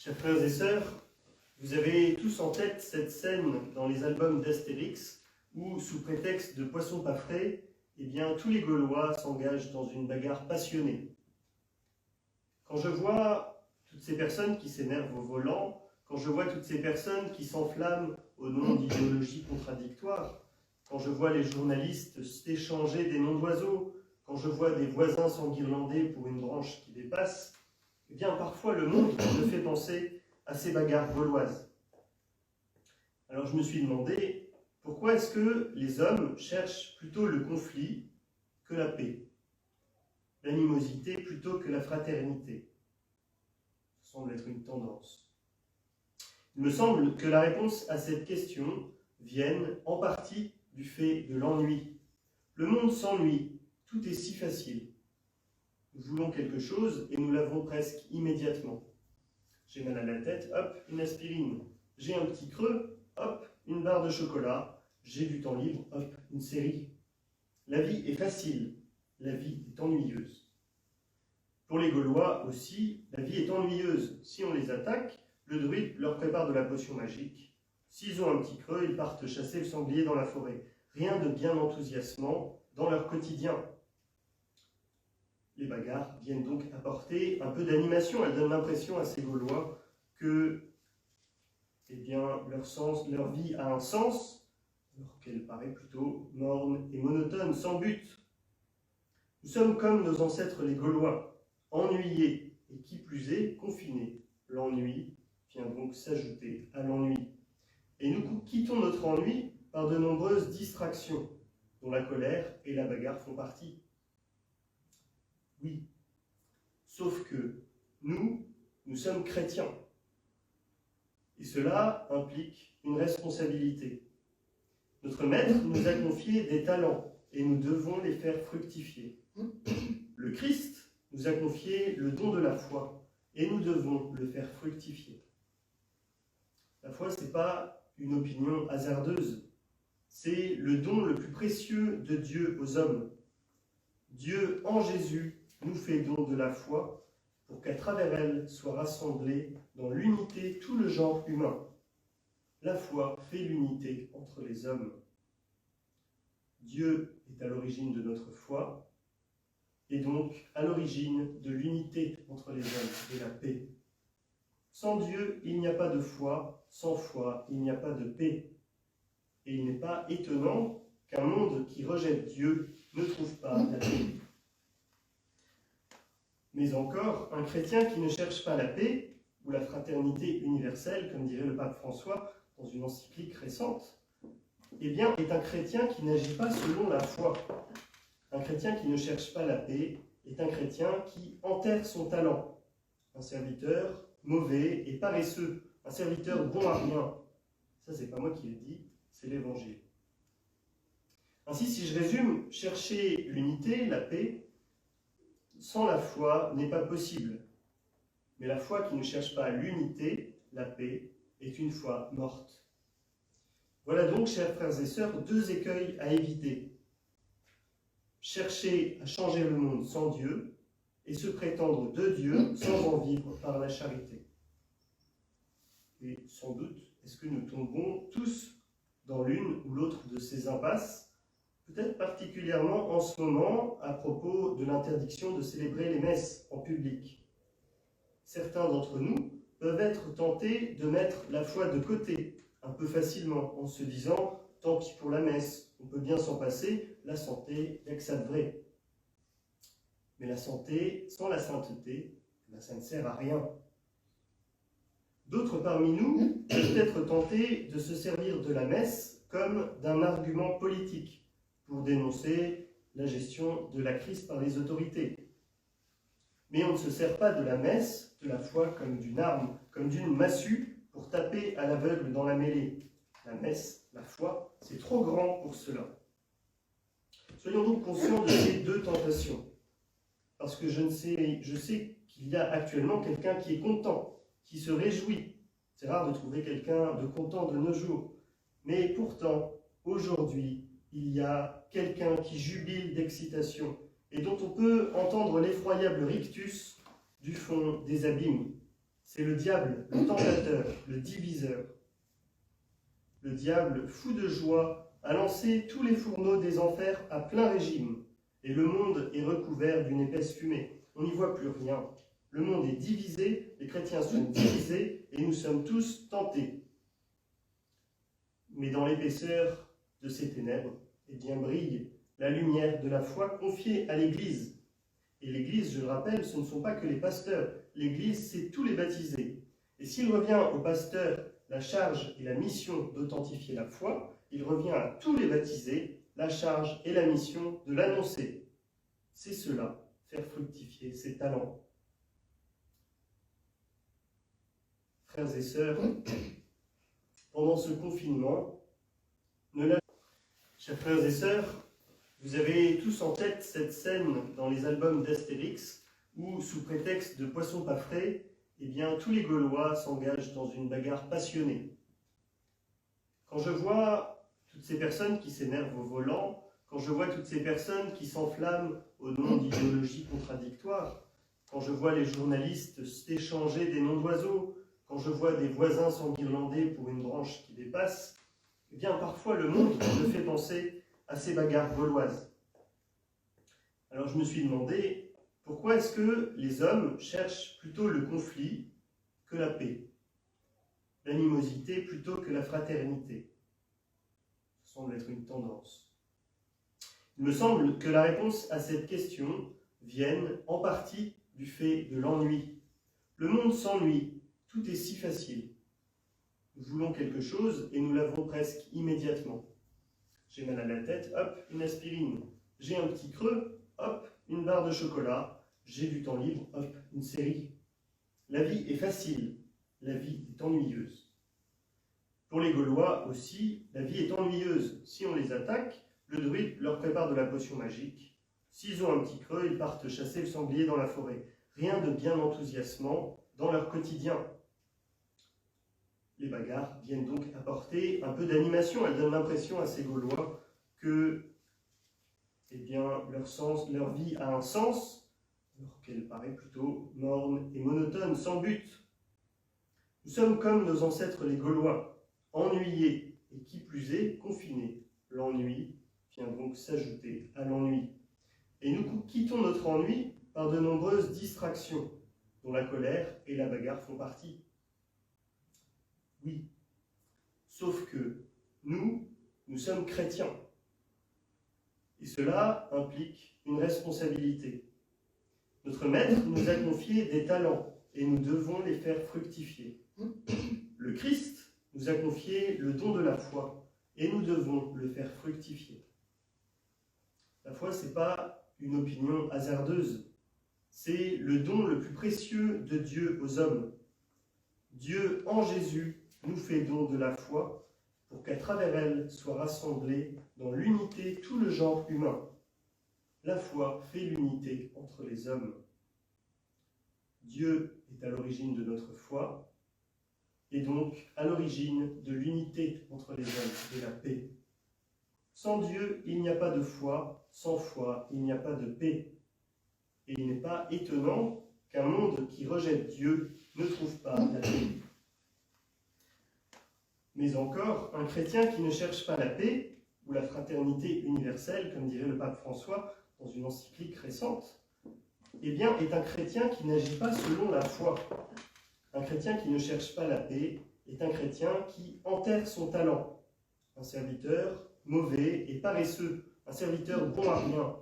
Chers frères et sœurs, vous avez tous en tête cette scène dans les albums d'Astérix où, sous prétexte de poisson pas frais, tous les Gaulois s'engagent dans une bagarre passionnée. Quand je vois toutes ces personnes qui s'énervent au volant, quand je vois toutes ces personnes qui s'enflamment au nom d'idéologies contradictoires, quand je vois les journalistes s'échanger des noms d'oiseaux, quand je vois des voisins s'enguirlander pour une branche qui dépasse, parfois le monde me fait penser à ces bagarres gauloises. Alors je me suis demandé, pourquoi est-ce que les hommes cherchent plutôt le conflit que la paix, l'animosité plutôt que la fraternité? Ça semble être une tendance. Il me semble que la réponse à cette question vienne en partie du fait de l'ennui. Le monde s'ennuie, tout est si facile. Nous voulons quelque chose et nous l'avons presque immédiatement. J'ai mal à la tête, hop, une aspirine. J'ai un petit creux, hop, une barre de chocolat. J'ai du temps libre, hop, une série. La vie est facile, la vie est ennuyeuse. Pour les Gaulois aussi, la vie est ennuyeuse. Si on les attaque, le druide leur prépare de la potion magique. S'ils ont un petit creux, ils partent chasser le sanglier dans la forêt. Rien de bien enthousiasmant dans leur quotidien. Les bagarres viennent donc apporter un peu d'animation. Elles donnent l'impression à ces Gaulois que leur vie a un sens, alors qu'elle paraît plutôt morne et monotone, sans but. Nous sommes comme nos ancêtres les Gaulois, ennuyés et qui plus est, confinés. L'ennui vient donc s'ajouter à l'ennui. Et nous quittons notre ennui par de nombreuses distractions, dont la colère et la bagarre font partie. Oui, sauf que nous sommes chrétiens. Et cela implique une responsabilité. Notre Maître nous a confié des talents et nous devons les faire fructifier. Le Christ nous a confié le don de la foi et nous devons le faire fructifier. La foi, ce n'est pas une opinion hasardeuse, c'est le don le plus précieux de Dieu aux hommes. Dieu, en Jésus, nous fait don de la foi pour qu'à travers elle soit rassemblé dans l'unité tout le genre humain. La foi fait l'unité entre les hommes. Dieu est à l'origine de notre foi et donc à l'origine de l'unité entre les hommes et la paix. Sans Dieu, il n'y a pas de foi, sans foi, il n'y a pas de paix. Et il n'est pas étonnant qu'un monde qui rejette Dieu ne trouve pas la paix. Mais encore, un chrétien qui ne cherche pas la paix ou la fraternité universelle, comme dirait le pape François dans une encyclique récente, est un chrétien qui n'agit pas selon la foi. Un chrétien qui ne cherche pas la paix est un chrétien qui enterre son talent. Un serviteur mauvais et paresseux, un serviteur bon à rien. Ça, c'est pas moi qui le dis, c'est l'Évangile. Ainsi, si je résume, chercher l'unité, la paix, sans la foi n'est pas possible. Mais la foi qui ne cherche pas l'unité, la paix, est une foi morte. Voilà donc, chers frères et sœurs, deux écueils à éviter. Chercher à changer le monde sans Dieu et se prétendre de Dieu sans en vivre par la charité. Et sans doute, est-ce que nous tombons tous dans l'une ou l'autre de ces impasses, peut-être particulièrement en ce moment à propos de l'interdiction de célébrer les messes en public. Certains d'entre nous peuvent être tentés de mettre la foi de côté un peu facilement en se disant « tant pis pour la messe, on peut bien s'en passer, la santé, il n'y a que ça de vrai ». Mais la santé, sans la sainteté, ça ne sert à rien. D'autres parmi nous peuvent être tentés de se servir de la messe comme d'un argument politique pour dénoncer la gestion de la crise par les autorités. Mais on ne se sert pas de la messe, de la foi, comme d'une arme, comme d'une massue pour taper à l'aveugle dans la mêlée. La messe, la foi, c'est trop grand pour cela. Soyons donc conscients de ces deux tentations. Parce que je sais qu'il y a actuellement quelqu'un qui est content, qui se réjouit. C'est rare de trouver quelqu'un de content de nos jours. Mais pourtant, aujourd'hui, il y a quelqu'un qui jubile d'excitation et dont on peut entendre l'effroyable rictus du fond des abîmes. C'est le diable, le tentateur, le diviseur. Le diable, fou de joie, a lancé tous les fourneaux des enfers à plein régime, et le monde est recouvert d'une épaisse fumée. On n'y voit plus rien. Le monde est divisé, les chrétiens sont divisés, et nous sommes tous tentés. Mais dans l'épaisseur de ces ténèbres, eh bien, brille la lumière de la foi confiée à l'Église. Et l'Église, je le rappelle, ce ne sont pas que les pasteurs. L'Église, c'est tous les baptisés. Et s'il revient aux pasteurs la charge et la mission d'authentifier la foi, il revient à tous les baptisés la charge et la mission de l'annoncer. C'est cela, faire fructifier ses talents. Frères et sœurs, pendant ce confinement, chers frères et sœurs, vous avez tous en tête cette scène dans les albums d'Astérix où, sous prétexte de poissons pas frais, eh bien, tous les Gaulois s'engagent dans une bagarre passionnée. Quand je vois toutes ces personnes qui s'énervent au volant, quand je vois toutes ces personnes qui s'enflamment au nom d'idéologies contradictoires, quand je vois les journalistes s'échanger des noms d'oiseaux, quand je vois des voisins s'enguirlander pour une branche qui dépasse, eh bien, parfois le monde me fait penser à ces bagarres gauloises. Alors je me suis demandé, pourquoi est-ce que les hommes cherchent plutôt le conflit que la paix, l'animosité plutôt que la fraternité? Ça semble être une tendance. Il me semble que la réponse à cette question vienne en partie du fait de l'ennui. Le monde s'ennuie, tout est si facile. Nous voulons quelque chose et nous l'avons presque immédiatement. J'ai mal à la tête, hop, une aspirine. J'ai un petit creux, hop, une barre de chocolat. J'ai du temps libre, hop, une série. La vie est facile, la vie est ennuyeuse. Pour les Gaulois aussi, la vie est ennuyeuse. Si on les attaque, le druide leur prépare de la potion magique. S'ils ont un petit creux, ils partent chasser le sanglier dans la forêt. Rien de bien enthousiasmant dans leur quotidien. Les bagarres viennent donc apporter un peu d'animation. Elles donnent l'impression à ces Gaulois que eh bien, leur vie a un sens, alors qu'elle paraît plutôt morne et monotone, sans but. Nous sommes comme nos ancêtres les Gaulois, ennuyés et qui plus est, confinés. L'ennui vient donc s'ajouter à l'ennui. Et nous quittons notre ennui par de nombreuses distractions, dont la colère et la bagarre font partie. Oui, sauf que nous sommes chrétiens. Et cela implique une responsabilité. Notre Maître nous a confié des talents et nous devons les faire fructifier. Le Christ nous a confié le don de la foi et nous devons le faire fructifier. La foi, ce n'est pas une opinion hasardeuse, c'est le don le plus précieux de Dieu aux hommes. Dieu, en Jésus, nous fait don de la foi pour qu'à travers elle soit rassemblé dans l'unité tout le genre humain. La foi fait l'unité entre les hommes. Dieu est à l'origine de notre foi et donc à l'origine de l'unité entre les hommes, de la paix. Sans Dieu, il n'y a pas de foi, sans foi, il n'y a pas de paix. Et il n'est pas étonnant qu'un monde qui rejette Dieu ne trouve pas la paix. Mais encore, un chrétien qui ne cherche pas la paix, ou la fraternité universelle, comme dirait le pape François dans une encyclique récente, eh bien, est un chrétien qui n'agit pas selon la foi. Un chrétien qui ne cherche pas la paix est un chrétien qui enterre son talent. Un serviteur mauvais et paresseux, un serviteur bon à rien.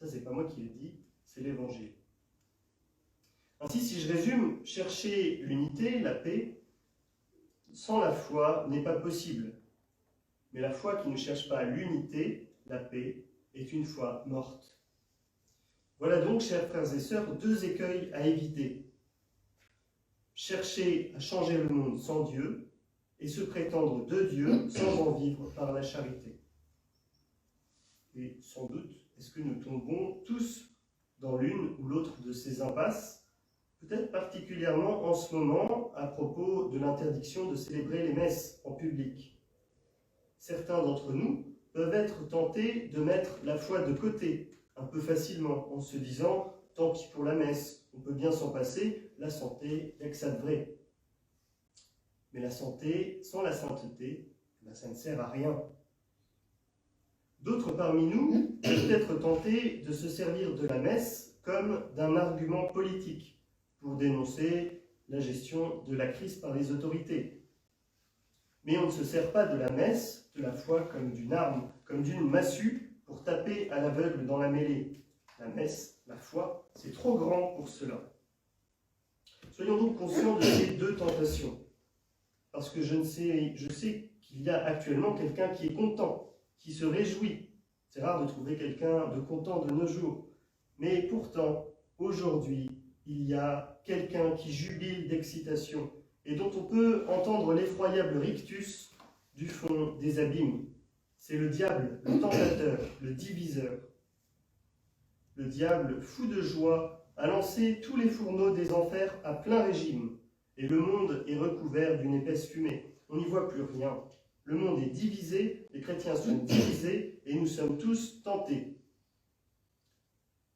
Ça, c'est pas moi qui le dis, c'est l'Évangile. Ainsi, si je résume, chercher l'unité, la paix, sans la foi n'est pas possible. Mais la foi qui ne cherche pas l'unité, la paix, est une foi morte. Voilà donc, chers frères et sœurs, deux écueils à éviter. Chercher à changer le monde sans Dieu et se prétendre de Dieu sans en vivre par la charité. Et sans doute, est-ce que nous tombons tous dans l'une ou l'autre de ces impasses, peut-être particulièrement en ce moment à propos de l'interdiction de célébrer les messes en public. Certains d'entre nous peuvent être tentés de mettre la foi de côté un peu facilement en se disant « tant pis pour la messe, on peut bien s'en passer, la santé, il n'y a que ça de vrai. Mais la santé, sans la sainteté, ça ne sert à rien. D'autres parmi nous peuvent être tentés de se servir de la messe comme d'un argument politique pour dénoncer la gestion de la crise par les autorités. Mais on ne se sert pas de la messe, de la foi, comme d'une arme, comme d'une massue pour taper à l'aveugle dans la mêlée. La messe, la foi, c'est trop grand pour cela. Soyons donc conscients de ces deux tentations. Parce que je sais qu'il y a actuellement quelqu'un qui est content, qui se réjouit. C'est rare de trouver quelqu'un de content de nos jours. Mais pourtant, aujourd'hui, il y a quelqu'un qui jubile d'excitation et dont on peut entendre l'effroyable rictus du fond des abîmes. C'est le diable, le tentateur, le diviseur. Le diable, fou de joie, a lancé tous les fourneaux des enfers à plein régime, et le monde est recouvert d'une épaisse fumée. On n'y voit plus rien. Le monde est divisé, les chrétiens sont divisés, et nous sommes tous tentés.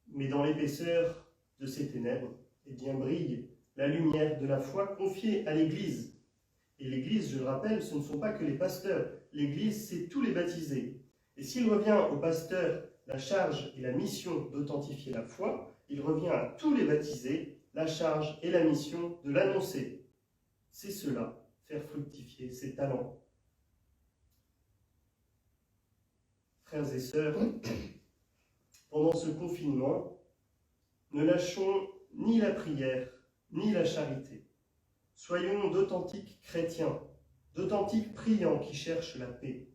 Mais dans l'épaisseur de ces ténèbres, eh bien, brille la lumière de la foi confiée à l'Église. Et l'Église, je le rappelle, ce ne sont pas que les pasteurs. L'Église, c'est tous les baptisés. Et s'il revient aux pasteurs la charge et la mission d'authentifier la foi, il revient à tous les baptisés la charge et la mission de l'annoncer. C'est cela, faire fructifier ses talents. Frères et sœurs, pendant ce confinement, ne lâchons ni la prière, ni la charité. Soyons d'authentiques chrétiens, d'authentiques priants qui cherchent la paix.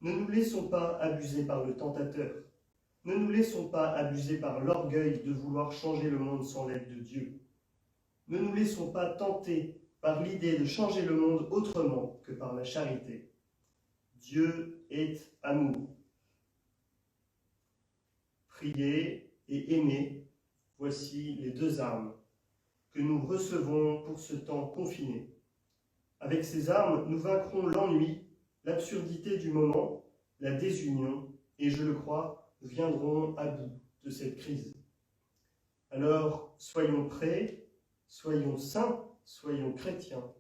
Ne nous laissons pas abuser par le tentateur. Ne nous laissons pas abuser par l'orgueil de vouloir changer le monde sans l'aide de Dieu. Ne nous laissons pas tenter par l'idée de changer le monde autrement que par la charité. Dieu est amour. Prier et aimer, voici les deux armes que nous recevons pour ce temps confiné. Avec ces armes, nous vaincrons l'ennui, l'absurdité du moment, la désunion, et je le crois, nous viendrons à bout de cette crise. Alors, soyons prêts, soyons saints, soyons chrétiens.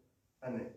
Amen.